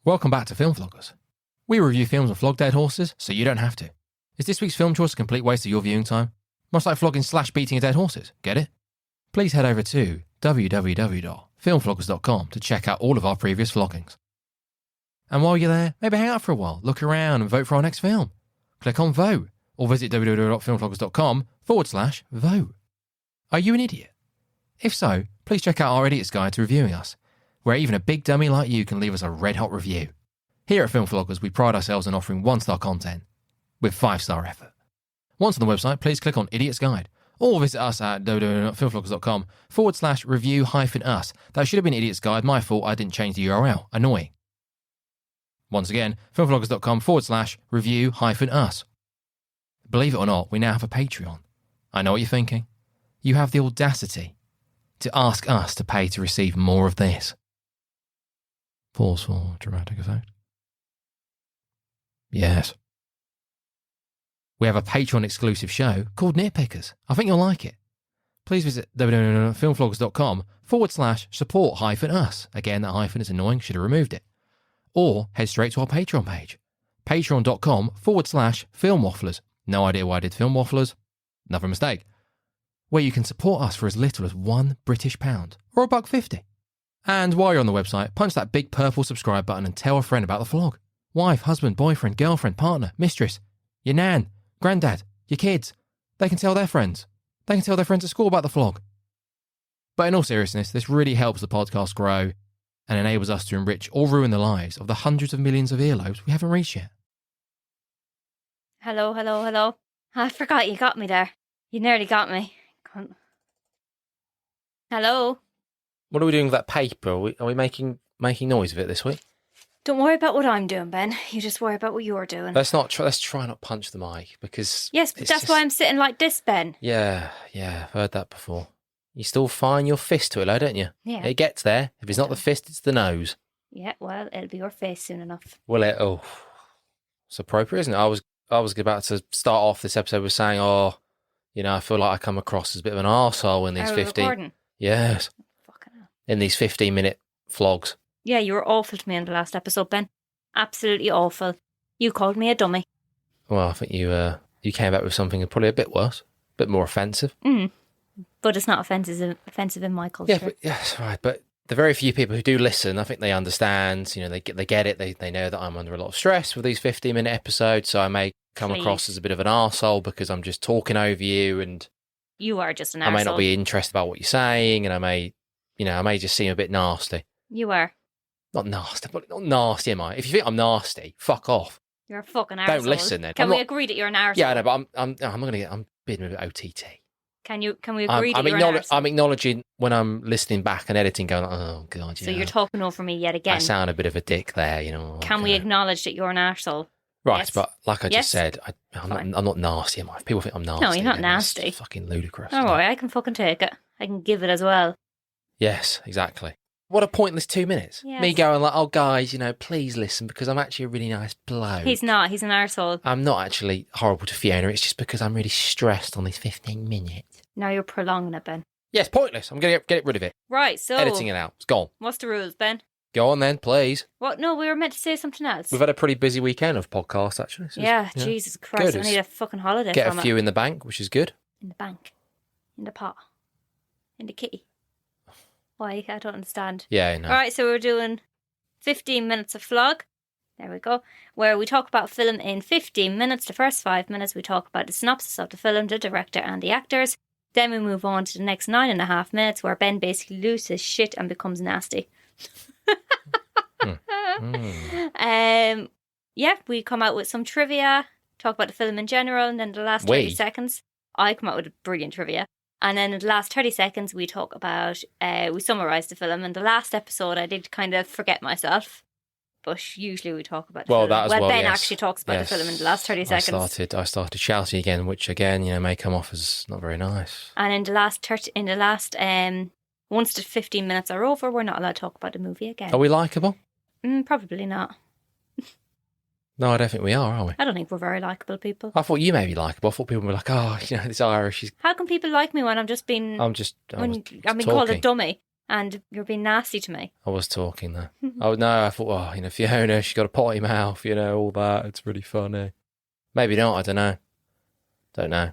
Welcome back to FilmFloggers. We review films and flog dead horses, so you don't have to. Is this week's film choice a complete waste of your viewing time? Much like flogging/beating dead horses, get it? Please head over to www.filmfloggers.com to check out all of our previous floggings. And while you're there, maybe hang out for a while, look around and vote for our next film. Click on vote, or visit www.filmfloggers.com/vote. Are you an idiot? If so, please check out our Idiot's Guide to Reviewing Us, where even a big dummy like you can leave us a red-hot review. Here at FilmFloggers, we pride ourselves on offering 1-star content with 5-star effort. Once on the website, please click on Idiot's Guide, or visit us at www.filmfloggers.com/review-us. That should have been Idiot's Guide. My fault, I didn't change the URL. Annoying. Once again, filmfloggers.com/review-us. Believe it or not, we now have a Patreon. I know what you're thinking. You have the audacity to ask us to pay to receive more of this. Pause for dramatic effect. Yes. We have a Patreon exclusive show called Nitpickers. I think you'll like it. Please visit www.filmfloggers.com/support-us. Again, that hyphen is annoying, should have removed it. Or head straight to our Patreon page. Patreon.com/filmwafflers. No idea why I did film wafflers. Another mistake. Where you can support us for as little as £1 British or $1.50. And while you're on the website, punch that big purple subscribe button and tell a friend about the flog. Wife, husband, boyfriend, girlfriend, partner, mistress, your nan, granddad, your kids. They can tell their friends. They can tell their friends at school about the flog. But in all seriousness, this really helps the podcast grow and enables us to enrich or ruin the lives of the hundreds of millions of earlobes we haven't reached yet. Hello. I forgot you got me there. You nearly got me. Hello? What are we doing with that paper? Are we making noise of it this week? Don't worry about what I'm doing, Ben. You just worry about what you're doing. Let's try not punch the mic, because... Yes, but that's why I'm sitting like this, Ben. Yeah, I've heard that before. You still find your fist to it, though, don't you? Yeah. It gets there. If it's not the fist, it's the nose. Yeah, well, it'll be your face soon enough. Will it? Oh, it's appropriate, isn't it? I was about to start off this episode with saying, I feel like I come across as a bit of an arsehole in these 15... recording? Yes. Fucking hell. In these 15-minute vlogs. Yeah, you were awful to me in the last episode, Ben. Absolutely awful. You called me a dummy. Well, I think you came back with something probably a bit worse, a bit more offensive. But it's not offensive in my culture. Yeah, that's right. But the very few people who do listen, I think they understand. They get it. They know that I'm under a lot of stress with these 15-minute episodes, so I may come across as a bit of an arsehole because I'm just talking over you, and you are just an arsehole. I may not be interested about what you're saying, and I may just seem a bit nasty. You are. Not nasty, am I? If you think I'm nasty, fuck off. You're a fucking arsehole. Don't listen then. Can we agree that you're an arsehole? Yeah, I know, but I'm being a bit OTT. Can we agree that you're an arsehole? I'm acknowledging when I'm listening back and editing, going, oh god. So you're talking over me yet again. I sound a bit of a dick there, Can we acknowledge that you're an arsehole? Right, yes. but like I just said, I'm not nasty, am I? If people think I'm nasty. No, you're not nasty. It's fucking ludicrous. Don't worry, I can fucking take it. I can give it as well. Yes, exactly. What a pointless 2 minutes. Yes. Me going like, oh guys, please listen because I'm actually a really nice bloke. He's not. He's an arsehole. I'm not actually horrible to Fiona. It's just because I'm really stressed on these 15 minutes. Now you're prolonging it, Ben. Yes, pointless. I'm going to get rid of it. Right, so... Editing it out. It's gone. What's the rules, Ben? Go on then, please. What? No, we were meant to say something else. We've had a pretty busy weekend of podcasts, actually. So Jesus Christ. Good. I need a fucking holiday Get from a few in the bank, which is good. In the bank. In the pot. In the kitty. Why? I don't understand. Yeah, I know. All right, so we're doing 15 minutes of flog. There we go. Where we talk about film in 15 minutes. The first 5 minutes we talk about the synopsis of the film, the director and the actors. Then we move on to the next 9.5 minutes where Ben basically loses his shit and becomes nasty. We come out with some trivia, talk about the film in general, and then the last 30 seconds, I come out with a brilliant trivia. And then in the last 30 seconds, we talk about, we summarise the film. And the last episode, I did kind of forget myself. But usually we talk about the film. Ben actually talks about the film in the last 30 seconds. I started shouting again, which again, may come off as not very nice. And in the last, once the 15 minutes are over, we're not allowed to talk about the movie again. Are we likeable? Probably not. No, I don't think we are we? I don't think we're very likeable people. I thought you may be likeable. I thought people were like, this Irish is... How can people like me when I'm just being... I'm being called a dummy? And you're being nasty to me. I was talking there. Oh, no, I thought, Fiona, she's got a potty mouth, all that. It's really funny. Maybe not, I don't know. Don't know.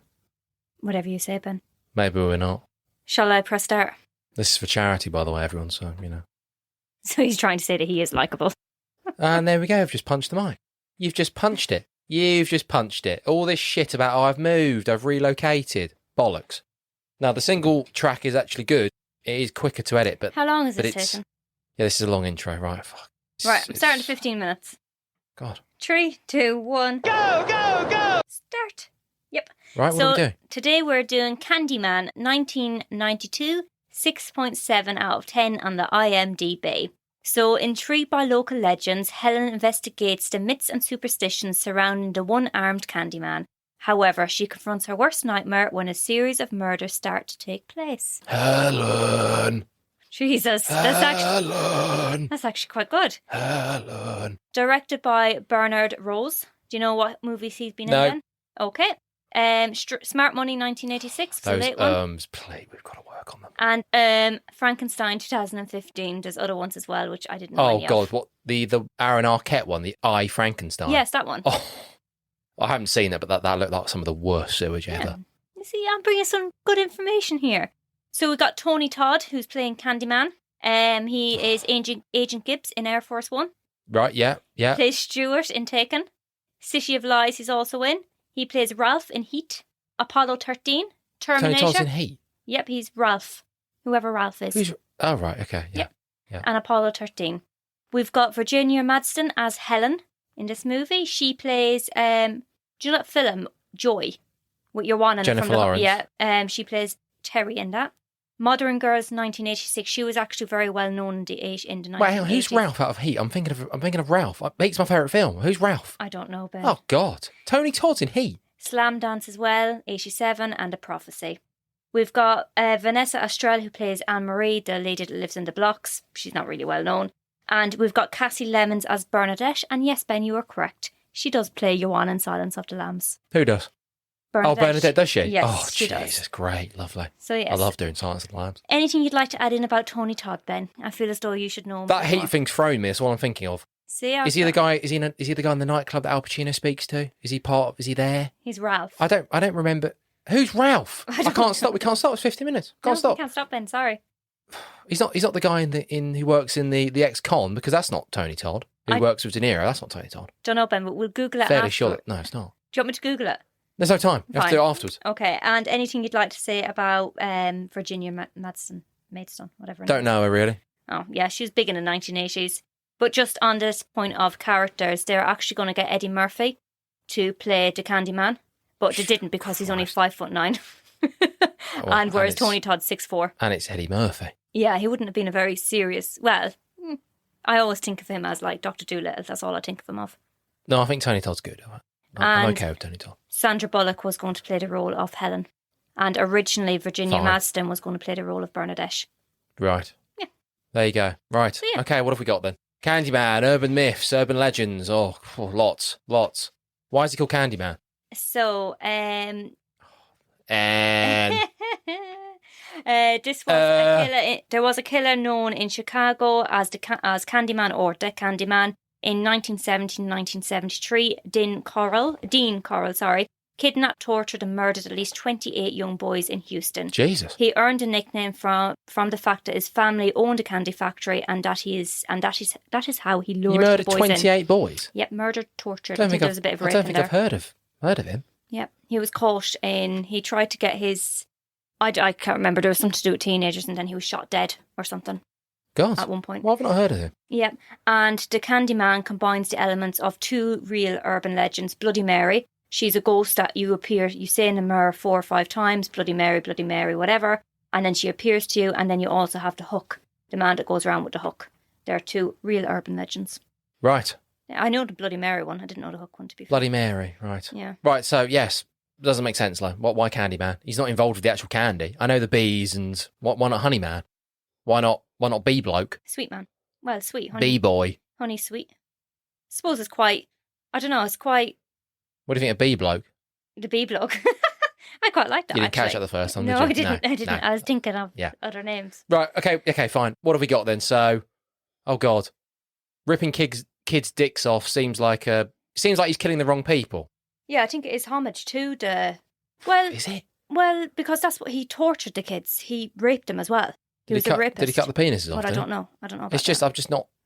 Whatever you say, Ben. Maybe we're not. Shall I press start? This is for charity, by the way, everyone, so. So he's trying to say that he is likeable. And there we go, I've just punched the mic. You've just punched it. You've just punched it. All this shit about, I've moved, I've relocated. Bollocks. Now, the single track is actually good. It is quicker to edit, but... How long is this taken? Yeah, this is a long intro, right? Fuck. Right, I'm starting at 15 minutes. God. 3, 2, 1. Go, go, go! Start. Yep. Right, what do we do? Today we're doing Candyman 1992, 6.7 out of 10 on the IMDb. So, intrigued by local legends, Helen investigates the myths and superstitions surrounding the one-armed Candyman. However, she confronts her worst nightmare when a series of murders start to take place. Helen! Jesus, that's actually quite good. Helen! Directed by Bernard Rose. Do you know what movies he's been in then? Okay. Smart Money 1986. Those late one. we've got to work on them. And Frankenstein 2015. There's other ones as well, which I didn't know. Oh God, what the Aaron Arquette one, the I Frankenstein? Yes, that one. Oh, I haven't seen it, but that looked like some of the worst sewage ever. You see, I'm bringing some good information here. So we've got Tony Todd, who's playing Candyman. He is Agent Gibbs in Air Force One. Right, yeah. Plays Stuart in Taken. City of Lies he's also in. He plays Ralph in Heat. Apollo 13. Terminator. Tony Todd's in Heat? Yep, he's Ralph. Whoever Ralph is. Oh, right, okay, yeah. And Apollo 13. We've got Virginia Madsen as Helen in this movie. She plays, do you know that film, Joy? With your one and Jennifer Lawrence. Yeah, she plays Terry in that. Modern Girls 1986. She was actually very well known in the 1980s. Wait, who's Ralph out of Heat? I'm thinking of Ralph. Heat's my favourite film. Who's Ralph? I don't know, Ben. Oh God, Tony Todd's in Heat. Slam Dance as well, 87, and A Prophecy. We've got Vanessa Astral, who plays Anne Marie, the lady that lives in the blocks. She's not really well known. And we've got Cassie Lemons as Bernadette. And yes, Ben, you are correct. She does play Joanne in Silence of the Lambs. Who does? Bernadette. Oh, Bernadette, does she? Yes, oh, she Jesus, does. Great, lovely. So yes, I love doing Silence of the Lambs. Anything you'd like to add in about Tony Todd, Ben? I feel as though you should know. That Heat thing's thrown me. That's all I'm thinking of. See, is he the guy? Is he the guy in the nightclub that Al Pacino speaks to? Is he there? He's Ralph. I don't remember. Who's Ralph? I can't stop. We can't stop. It's 50 minutes. Can't stop. We can't stop, Ben. Sorry. He's not the guy who works in the ex-con, because that's not Tony Todd. Who works with De Niro? That's not Tony Todd. Don't know, Ben, but we'll Google it. Fairly sure that no, it's not. Do you want me to Google it? There's no time. You have to do it afterwards. Okay. And anything you'd like to say about Virginia Madsen, whatever. Don't know her really. Oh yeah, she was big in the 1980s. But just on this point of characters, they're actually going to get Eddie Murphy to play the Candyman, but they didn't because he's only 5'9", and whereas Tony Todd's 6'4". And it's Eddie Murphy. Yeah, he wouldn't have been a very serious. Well, I always think of him as like Dr. Dolittle. That's all I think of him of. No, I think Tony Todd's good. I'm okay with Tony Todd. Sandra Bullock was going to play the role of Helen, and originally Virginia Madsen was going to play the role of Bernadette. Right. Yeah. There you go. Right. So, yeah. Okay, what have we got then? Candyman, urban myths, urban legends. Oh, lots. Why is he called Candyman? So, And this was a killer. There was a killer known in Chicago as Candyman or the Candyman in 1970-1973. Dean Corll, kidnapped, tortured, and murdered at least 28 young boys in Houston. Jesus. He earned a nickname from the fact that his family owned a candy factory, and that is how he lured the boys in. He murdered 28 boys? Yep, murdered, tortured. I think there's a bit of rape in there. I don't think I've heard of him. Yep, he was caught he tried to get his, I can't remember, there was something to do with teenagers, and then he was shot dead or something. God. At one point. Why have I not heard of him? Yep, and the Candyman combines the elements of two real urban legends. Bloody Mary. She's a ghost that you say in the mirror 4 or 5 times, Bloody Mary, whatever, and then she appears to you, and then you also have the Hook, the man that goes around with the hook. There are two real urban legends. Right. I know the Bloody Mary one, I didn't know the Hook one, to be fair. Bloody Mary, right. Yeah. Right, so yes, doesn't make sense, though. Why Candyman? He's not involved with the actual candy. I know the bees, and why not Honey Man? Why not Bee Bloke? Sweet man. Well, sweet, honey. Bee Boy. Honey sweet. I suppose it's quite, I don't know, it's quite... What do you think of Bee Bloke? The Bee Bloke. I quite like that. You didn't catch actually. that the first time, No, did you? I didn't. No. I was thinking of other names. Right, okay, fine. What have we got then? So, oh God. Ripping kids' dicks off seems like he's killing the wrong people. Yeah, I think it is homage to the... Well... Is it? Well, because that's what he tortured the kids. He raped them as well. He was a rapist. Did he cut the penises off? But I don't know. About it's just that.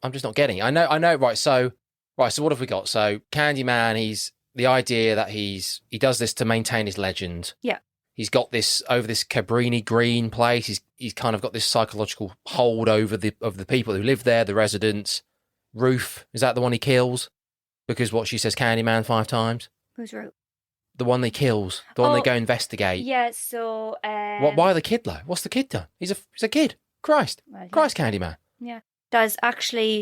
I'm just not getting it. I know. Right. So what have we got? So Candyman, he's the idea that he does this to maintain his legend. Yeah. He's got this over this Cabrini Green place. He's kind of got this psychological hold over the people who live there, the residents. Ruth, is that the one he kills? Because what she says, Candyman 5 times. Who's Ruth? The one he kills. The one they go investigate. Yeah. So. Why the kid though? What's the kid done? He's a kid. Christ. Well, yeah. Christ, Candyman. Yeah. That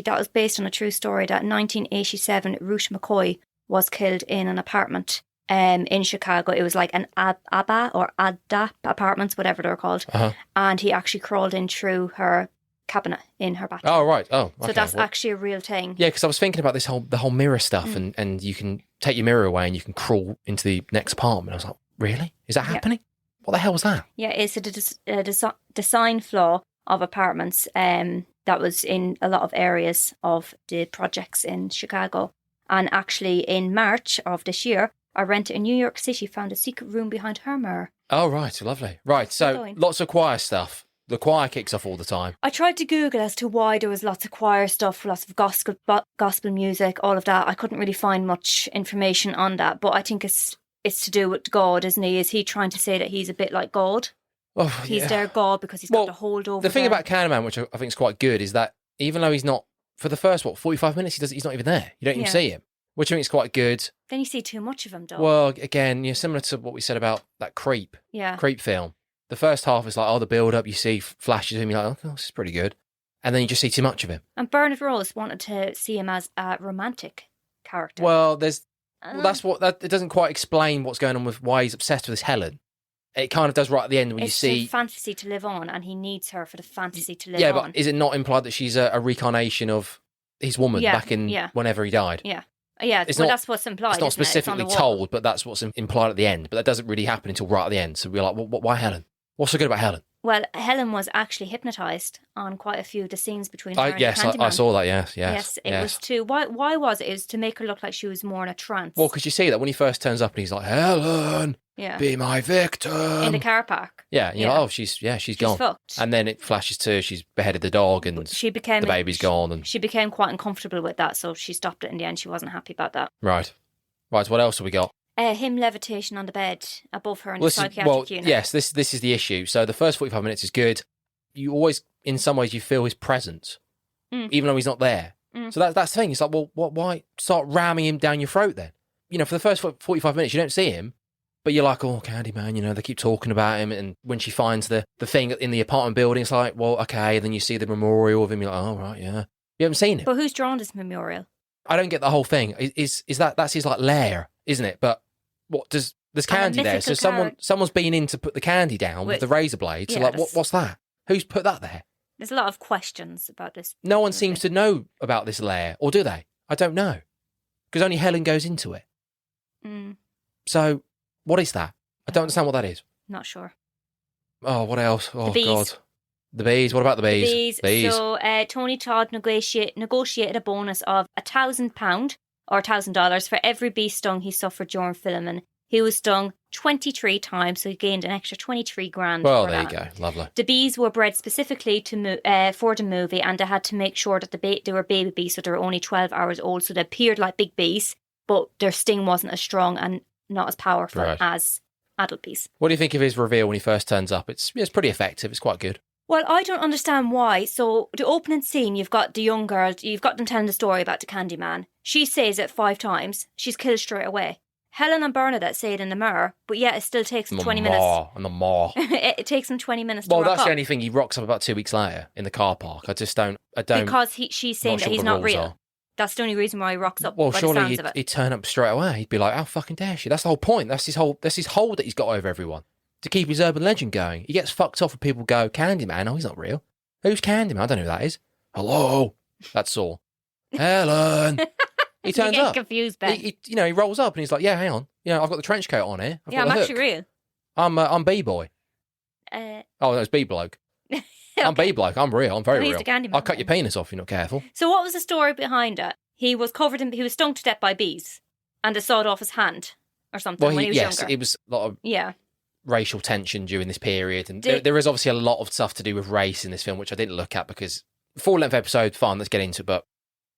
was based on a true story that in 1987, Ruth McCoy was killed in an apartment in Chicago. It was like an ABBA or ADA apartments, whatever they're called. Uh-huh. And he actually crawled in through her cabinet in her bathroom. Oh, right. Oh, okay. So that's actually a real thing. Yeah, because I was thinking about the whole mirror stuff and you can take your mirror away and you can crawl into the next apartment. I was like, really? Is that happening? What the hell was that? Yeah, it's a design flaw of apartments that was in a lot of areas of the projects in Chicago. And actually in March of this year, a renter in New York City found a secret room behind her mirror. Oh, right. Lovely. Right. So lots of choir stuff. The choir kicks off all the time. I tried to Google as to why there was lots of choir stuff, lots of gospel music, all of that. I couldn't really find much information on that, but I think it's to do with God, isn't he? Is he trying to say that he's a bit like God? Oh, he's their God because he's got a hold over the thing about Candyman, which I think is quite good, is that even though he's not, for the first, 45 minutes, he's not even there. You don't even see him, which I think is quite good. Then you see too much of him, though. Well, again, similar to what we said about that Creep film. The first half is like, the build-up, you see flashes of him, you're like, oh, this is pretty good. And then you just see too much of him. And Bernard Rose wanted to see him as a romantic character. Well, it doesn't quite explain what's going on with why he's obsessed with this Helen. It kind of does right at the end when you see... It's a fantasy to live on, and he needs her for the fantasy to live on. Yeah, but is it not implied that she's a reincarnation of his woman back in whenever he died? Yeah. Yeah, that's what's implied. It's not specifically told, but that's what's implied at the end. But that doesn't really happen until right at the end. So we're like, why Helen? What's so good about Helen? Well, Helen was actually hypnotised on quite a few of the scenes between her and Candyman. I saw that, yes. It was to... Why was it? It was to make her look like she was more in a trance. Well, because you see that when he first turns up and he's like, Helen, be my victim. In the car park. Yeah, and you're like, she's gone. Fucked. And then it flashes to she's beheaded the dog and the baby's gone. And she became quite uncomfortable with that, so she stopped it in the end. She wasn't happy about that. Right, what else have we got? Him levitation on the bed above her in the psychiatric unit. Yes, this is the issue. So the first 45 minutes is good. You always, in some ways, you feel his presence, even though he's not there. So that's the thing. It's like, well, why start ramming him down your throat then? For the first 45 minutes, you don't see him, but you're like, oh, Candyman, they keep talking about him. And when she finds the thing in the apartment building, it's like, well, okay. And then you see the memorial of him. You're like, oh, right, yeah. You haven't seen it. But who's drawn this memorial? I don't get the whole thing. Is that's his like lair, isn't it? But what there's candy there? So someone's been in to put the candy down with the razor blade. So like, what's that? Who's put that there? There's a lot of questions about this. No one seems to know about this lair, or do they? I don't know, because only Helen goes into it. So what is that? I don't understand what that is. Not sure. Oh, what else? Oh, the bees. God. The bees. What about the bees? Bees. So Tony Todd negotiated a bonus of £1,000 or $1,000 for every bee stung he suffered during filming. He was stung 23 times, so he gained an extra 23 grand. Well, there you go. Lovely. The bees were bred specifically for the movie, and they had to make sure that they were baby bees, so they were only 12 hours old, so they appeared like big bees, but their sting wasn't as strong and not as powerful as adult bees. What do you think of his reveal when he first turns up? It's pretty effective. It's quite good. Well, I don't understand why. So the opening scene, you've got the young girl, you've got them telling the story about the Candyman. She says it 5 times. She's killed straight away. Helen and Bernadette say it in the mirror, but yet it still takes them 20 minutes. It takes them 20 minutes to rock up. Well, that's the only thing. He rocks up about 2 weeks later in the car park. I don't... Because she's saying that he's not real. That's the only reason why he rocks up. Well, surely he'd turn up straight away. He'd be like, how fucking dare she? That's the whole point. That's his hold that he's got over everyone. To keep his urban legend going. He gets fucked off when people go, Candyman? Oh, he's not real. Who's Candyman? I don't know who that is. Hello? That's all. Helen! He turns up. Confused, Ben. He rolls up and he's like, yeah, hang on. I've got the trench coat on here. I'm actually real. I'm Bee Boy. Oh, no, it's Bee Bloke. okay. I'm Bee Bloke. I'm real. I'm very real. He's the Candyman. I'll cut your penis off if you're not careful. So what was the story behind it? He was stung to death by bees, and they sawed off his hand or something when he was younger. It was a lot of racial tension during this period, and there is obviously a lot of stuff to do with race in this film, which I didn't look at because full-length episode, fine, let's get into it, but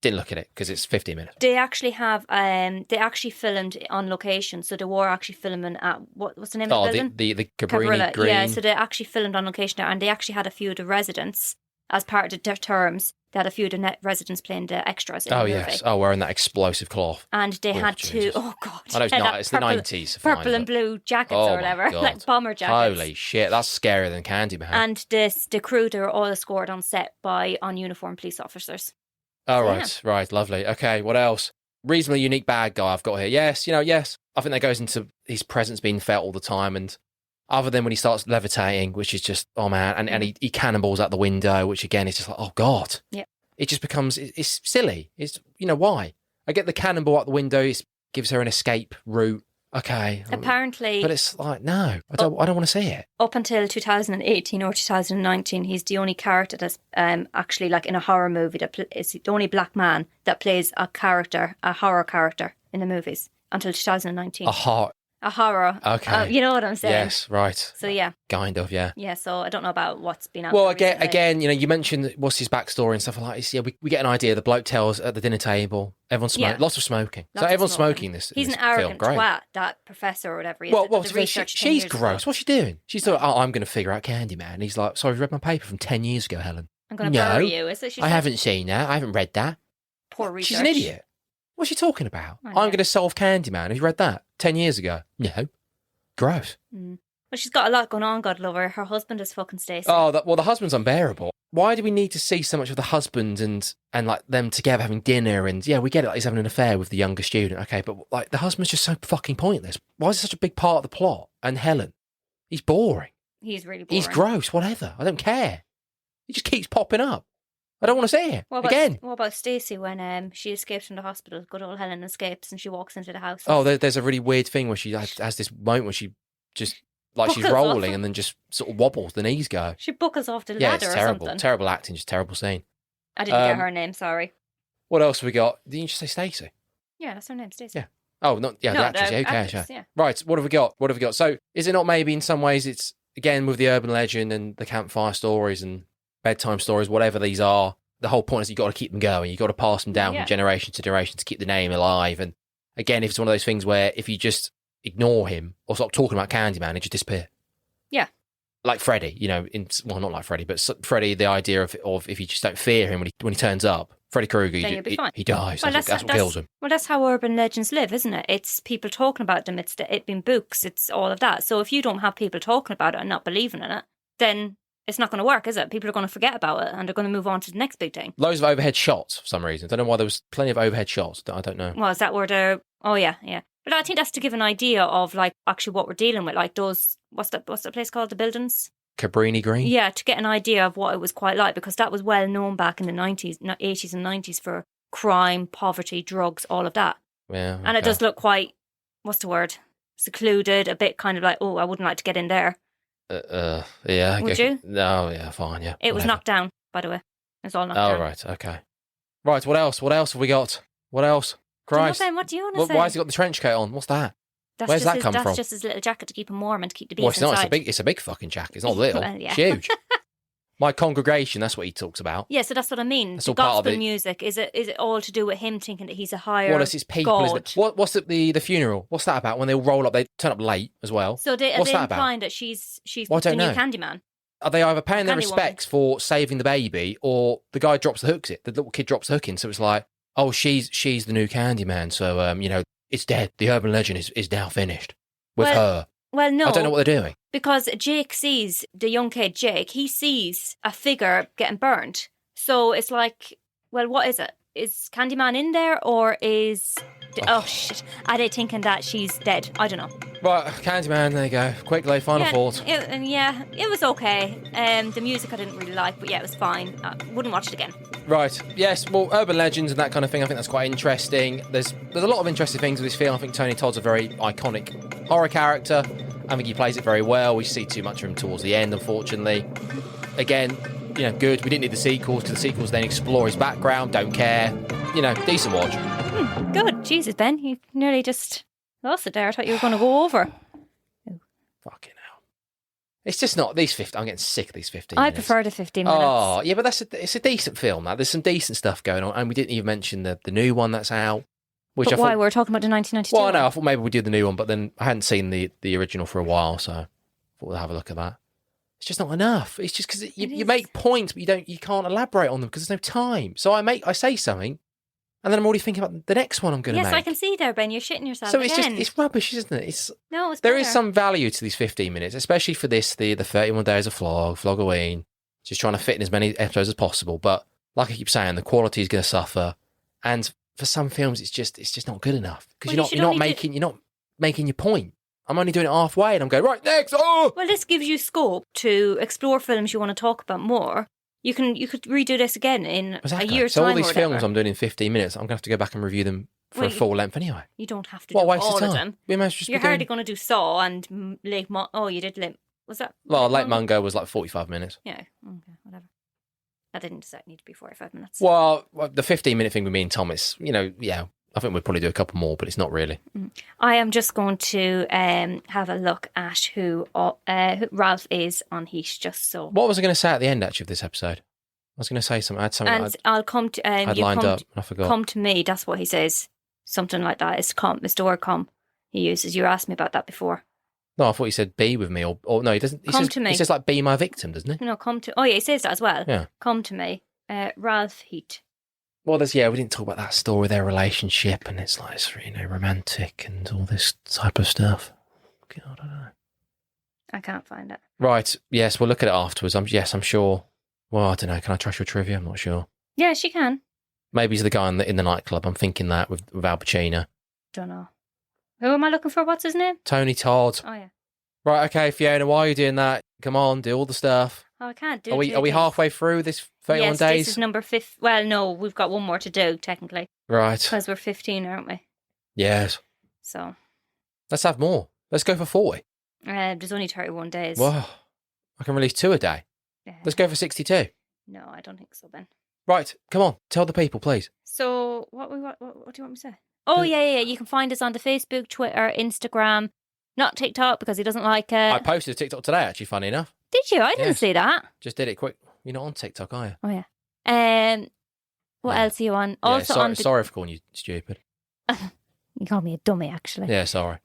didn't look at it because it's 15 minutes. They actually have, they actually filmed on location, so they were actually filming at, what's the name of the building? The Cabrini Green. Yeah, so they actually filmed on location there, and they actually had a few of the residents, as part of the terms, they had a few of the residents playing the extras in the movie. Yes. Oh, wearing that explosive cloth. And they had to, oh God. I know it's not, it's the 90s. Purple and blue jackets or whatever, like bomber jackets. Holy shit, that's scarier than Candyman. And the crew, they were all escorted on set by uniformed police officers. Oh, right, lovely. Okay, what else? Reasonably unique bad guy I've got here. Yes. I think that goes into his presence being felt all the time, and other than when he starts levitating, which is just, oh man, and he cannonballs out the window, which again is just like, oh God. Yeah. It just becomes, it's silly. It's, why? I get the cannonball out the window, it gives her an escape route. Okay. Apparently. But it's like, no, I don't want to see it. Up until 2018 or 2019, he's the only character that's actually like in a horror movie is the only black man that plays a horror character in the movies until 2019. A horror. Okay. You know what I'm saying? Yes, right. So yeah. Kind of, yeah. Yeah, so I don't know about what's been out. Well, again, you mentioned what's his backstory and stuff like this. Yeah, we get an idea. The bloke tells at the dinner table, everyone's smoking, lots of smoking. So everyone's smoking this. He's this an arrogant film. twat, that professor or whatever he is. Well, she's gross. What's she doing? She's like, I'm going to figure out Candyman. And he's like, sorry, I've read my paper from 10 years ago, Helen. I'm going to bury you, is it? I haven't seen that. I haven't read that. Poor research. She's an idiot. What's she talking about? I'm going to solve Candyman. Have you read that? 10 years ago? No. Gross. Well, she's got a lot going on, God love her. Her husband is fucking Stacey. Oh, the husband's unbearable. Why do we need to see so much of the husband and like them together having dinner? And yeah, we get it, like he's having an affair with the younger student. Okay, but like the husband's just so fucking pointless. Why is it such a big part of the plot? And Helen, he's boring. He's really boring. He's gross, whatever. I don't care. He just keeps popping up. I don't want to see it. What about Stacey when she escapes from the hospital? Good old Helen escapes and she walks into the house. Oh, there's a really weird thing where she has this moment where she just, like she's rolling and then just sort of wobbles, the knees go. She buckles off the ladder it's terrible. Or something. Terrible acting, just terrible scene. I didn't get her name, sorry. What else have we got? Didn't you just say Stacey? Yeah, that's her name, Stacey. Yeah. Oh, the actress. Okay. Yeah. Right, what have we got? So, is it not maybe in some ways it's, again, with the urban legend and the campfire stories and bedtime stories, whatever these are, the whole point is you've got to keep them going. You've got to pass them down from generation to generation to keep the name alive. And again, if it's one of those things where if you just ignore him or stop talking about Candyman, it just disappear. Yeah. Like Freddy, not like Freddy, but Freddy, the idea of if you just don't fear him when he turns up, Freddy Krueger, he dies. Well, that's what kills him. Well, that's how urban legends live, isn't it? It's people talking about them. It's been books. It's all of that. So if you don't have people talking about it and not believing in it, then it's not going to work, is it? People are going to forget about it and they're going to move on to the next big thing. Loads of overhead shots for some reason. I don't know why there was plenty of overhead shots. I don't know. Well, is that where they're... Oh, yeah. But I think that's to give an idea of, like, actually what we're dealing with. Like those... What's that place called? The buildings? Cabrini Green? Yeah, to get an idea of what it was quite like, because that was well known back in the 80s and 90s for crime, poverty, drugs, all of that. Yeah. Okay. And it does look quite... What's the word? Secluded, a bit kind of like, oh, I wouldn't like to get in there. Yeah. Would you? No, yeah, fine, yeah. It was knocked down, by the way. It's all knocked down. Oh, right, okay. Right, what else? What else have we got? What else? Christ. What do you want to say? Why has he got the trench coat on? What's that? Where's that come from? That's just his little jacket to keep him warm and to keep the bees inside. Well, it's a big fucking jacket. It's not little. Well, yeah. It's huge. My congregation, that's what he talks about. Yeah, so that's what I mean. That's the all part gospel of it. Music, is it all to do with him thinking that he's a higher What is his people? God? What's the funeral? What's that about? When they all roll up, they turn up late as well. So are they implying that she's the new Candyman? Are they either paying their respects for saving the baby, or the guy drops the hooks? The little kid drops the hook in, so it's like, oh, she's the new Candyman. So it's dead. The urban legend is now finished with her. Well, no. I don't know what they're doing. Because Jake sees, the young kid Jake, he sees a figure getting burnt. So it's like, well, what is it? Is Candyman in there, or is... Oh, shit. Are they thinking that she's dead? I don't know. Right, Candyman, there you go. Quickly, final thoughts. It was okay. The music I didn't really like, but yeah, it was fine. I wouldn't watch it again. Right, yes, well, urban legends and that kind of thing, I think that's quite interesting. There's a lot of interesting things with this film. I think Tony Todd's a very iconic horror character. I think he plays it very well. We see too much of him towards the end, unfortunately. Again, good. We didn't need the sequels, because the sequels then explore his background. Don't care. Decent watch. Good. Jesus, Ben, you nearly just lost it there. I thought you were going to go over. Fucking hell. It's just not these 15. I'm getting sick of these 15 I minutes. prefer the 15 minutes. Oh, yeah, but it's a decent film now. There's some decent stuff going on. And we didn't even mention the new one that's out. But why? We're talking about the 1992 Well, no, I thought maybe we'd do the new one, but then I hadn't seen the original for a while, so I thought we'd have a look at that. It's just not enough. It's just because you make points, but you can't elaborate on them because there's no time. So I say something, and then I'm already thinking about the next one I'm going to make. Yes, I can see there, Ben. You're shitting yourself So again. it's rubbish, isn't it? It's better. There is some value to these 15 minutes, especially for the 31 days of Flogoween. Just trying to fit in as many episodes as possible. But like I keep saying, the quality is going to suffer, and for some films, it's just not good enough because you're not making your point. I'm only doing it halfway, and I'm going right next. Oh, well, this gives you scope to explore films you want to talk about more. You could redo this again in a year's time. So all these films I'm doing in 15 minutes, I'm going to have to go back and review them for a full length anyway. You don't have to do all of them. You're hardly going to do Saw and Lake Mungo. Oh, you did Lake. Was that? Well, Lake Mungo was like 45 minutes. Yeah. Okay. Whatever. That didn't need to be 45 minutes. Well, the 15-minute thing with me and Tom is, I think we'd probably do a couple more, but it's not really. I am just going to have a look at who Ralph is on Heat, just so. What was I going to say at the end, actually, of this episode? I was going to say something. I had something. And I'll come to. I'd lined up, and I forgot. Come to me. That's what he says. Something like that. It's the word come he uses. You asked me about that before. No, I thought he said be with me, or no, he doesn't. Come to me. He says like be my victim, doesn't he? No, come to. Oh yeah, he says that as well. Yeah. Come to me, Ralph Heat. Well, we didn't talk about that story, their relationship, and it's like, romantic and all this type of stuff. God, I don't know. I can't find it. Right, yes, we'll look at it afterwards. I'm sure. Well, I don't know. Can I trust your trivia? I'm not sure. Yeah, she can. Maybe he's the guy in the nightclub. I'm thinking that with Al Pacino. Don't know. Who am I looking for? What's his name? Tony Todd. Oh, yeah. Right, okay, Fiona, why are you doing that? Come on, do all the stuff. Oh, I can't do it. Are we halfway through this 31 days? Yes, this is number 5. Well, no, we've got one more to do, technically. Right. Because we're 15, aren't we? Yes. So. Let's have more. Let's go for 40. There's only 31 days. Whoa. I can release 2 a day. Let's go for 62. No, I don't think so, Ben. Right, come on. Tell the people, please. So, what do you want me to say? Oh, yeah. You can find us on the Facebook, Twitter, Instagram. Not TikTok, because he doesn't like it. I posted a TikTok today, actually, funny enough. Did you? I didn't see that. Just did it quick. You're not on TikTok, are you? Oh, yeah. What else are you on? Also sorry for calling you stupid. You called me a dummy, actually. Yeah, sorry.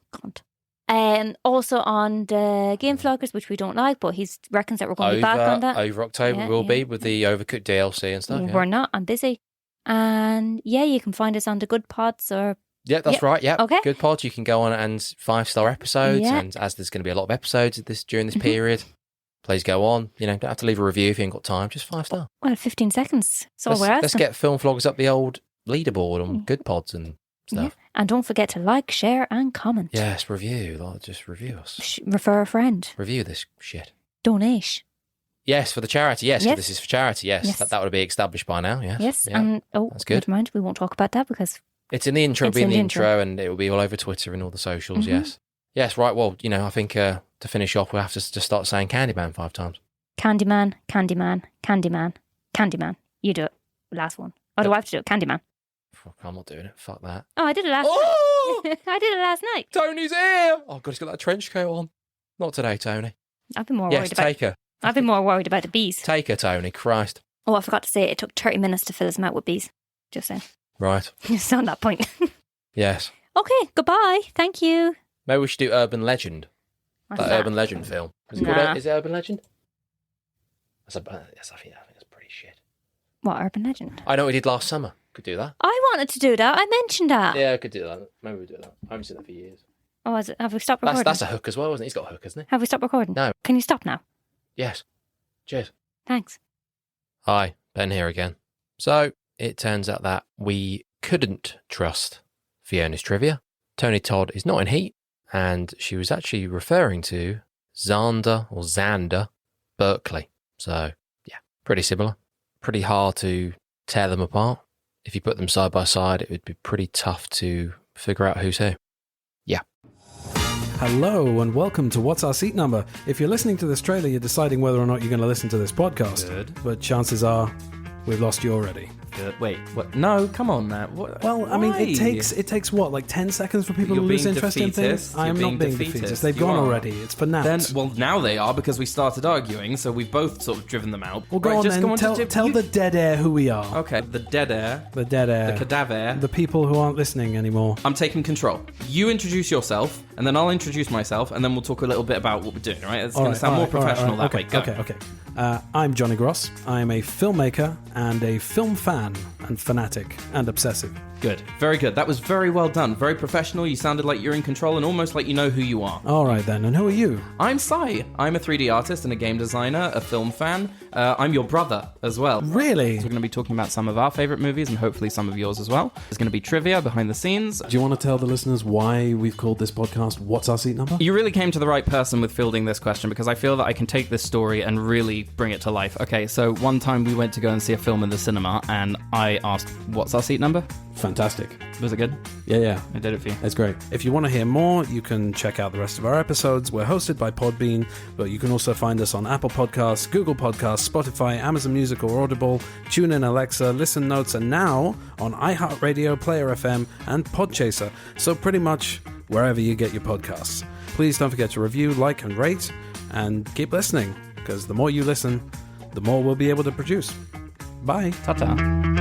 Also on the Game Floggers, which we don't like, but he reckons that we're going to be back on that. Over October we'll be with the Overcooked DLC and stuff. We're not. I'm busy. And you can find us on the Good Pods or... Yeah, that's right. Yeah. Okay. Good Pods. You can go on and 5-star episodes. Yeah. And as there's going to be a lot of episodes during this period, please go on. Don't have to leave a review if you ain't got time. Just 5-star. Well, 15 seconds. That's all we're asking. Let's get FilmFloggers up the old leaderboard on Good Pods and stuff. Yeah. And don't forget to like, share and comment. Yes, review. Just review us. Refer a friend. Review this shit. Donate. Yes, for the charity. Yes. This is for charity. Yes. That would be established by now. Yes. Yes. Yeah. And that's good. Never mind. We won't talk about that because... It's in the intro. It'll be in the intro, and it will be all over Twitter and all the socials. Yes. Right. Well, I think to finish off, we'll have to just start saying Candyman 5 times. Candyman, Candyman, Candyman, Candyman. You do it. Last one. Oh, do I have to do it? Candyman. I'm not doing it. Fuck that. Oh, I did it last night. I did it last night. Tony's here. Oh, God, he's got that trench coat on. Not today, Tony. I've been more worried about... take her. I've been more worried about the bees. Take her, Tony. Christ. Oh, I forgot to say it took 30 minutes to fill his mouth with bees. Just saying. Right. Just on that point. Yes. Okay, goodbye. Thank you. Maybe we should do Urban Legend. That Urban Legend film. Is it Urban Legend? I think that's pretty shit. What, Urban Legend? I know we did last summer. Could do that. I wanted to do that. I mentioned that. Yeah, I could do that. Maybe we'll do that. I haven't seen that for years. Oh, have we stopped recording? That's a hook as well, isn't it? He's got a hook, hasn't he? Have we stopped recording? No. Can you stop now? Yes. Cheers. Thanks. Hi, Ben here again. So, it turns out that we couldn't trust Fiona's trivia. Tony Todd is not in Heat, and she was actually referring to Xander Berkeley. So, yeah, pretty similar. Pretty hard to tear them apart. If you put them side by side, it would be pretty tough to figure out who's who. Yeah. Hello and welcome to What's Our Seat Number. If you're listening to this trailer, you're deciding whether or not you're going to listen to this podcast. Good. But chances are we've lost you already. Good. Wait, what? No, come on, Matt. Well, I mean, it takes what, like 10 seconds for people to lose interest in things? I am not being defeatist. They've gone already. It's for now. Well, now they are because we started arguing, so we've both sort of driven them out. Well, go on then. Tell the dead air who we are. Okay, the dead air. The dead air. The cadaver. The people who aren't listening anymore. I'm taking control. You introduce yourself, and then I'll introduce myself, and then we'll talk a little bit about what we're doing, all right? It's going to sound more professional that way. Go. Okay. I'm Johnny Gross. I'm a filmmaker and a film fan and fanatic and obsessive. Good. Very good. That was very well done. Very professional. You sounded like you're in control and almost like you know who you are. All right, then. And who are you? I'm Sai. I'm a 3D artist and a game designer, a film fan. I'm your brother as well. Really? So we're going to be talking about some of our favourite movies and hopefully some of yours as well. There's going to be trivia behind the scenes. Do you want to tell the listeners why we've called this podcast What's Our Seat Number? You really came to the right person with fielding this question because I feel that I can take this story and really bring it to life. Okay, so one time we went to go and see a film in the cinema and I asked, what's our seat number? Fantastic. Was it good? Yeah. I did it for you. That's great. If you want to hear more, you can check out the rest of our episodes. We're hosted by Podbean, but you can also find us on Apple Podcasts, Google Podcasts, Spotify, Amazon Music or Audible, TuneIn, Alexa, Listen Notes, and now on iHeartRadio, Player FM, and Podchaser. So pretty much wherever you get your podcasts. Please don't forget to review, like, and rate, and keep listening, because the more you listen, the more we'll be able to produce. Bye. Ta-ta.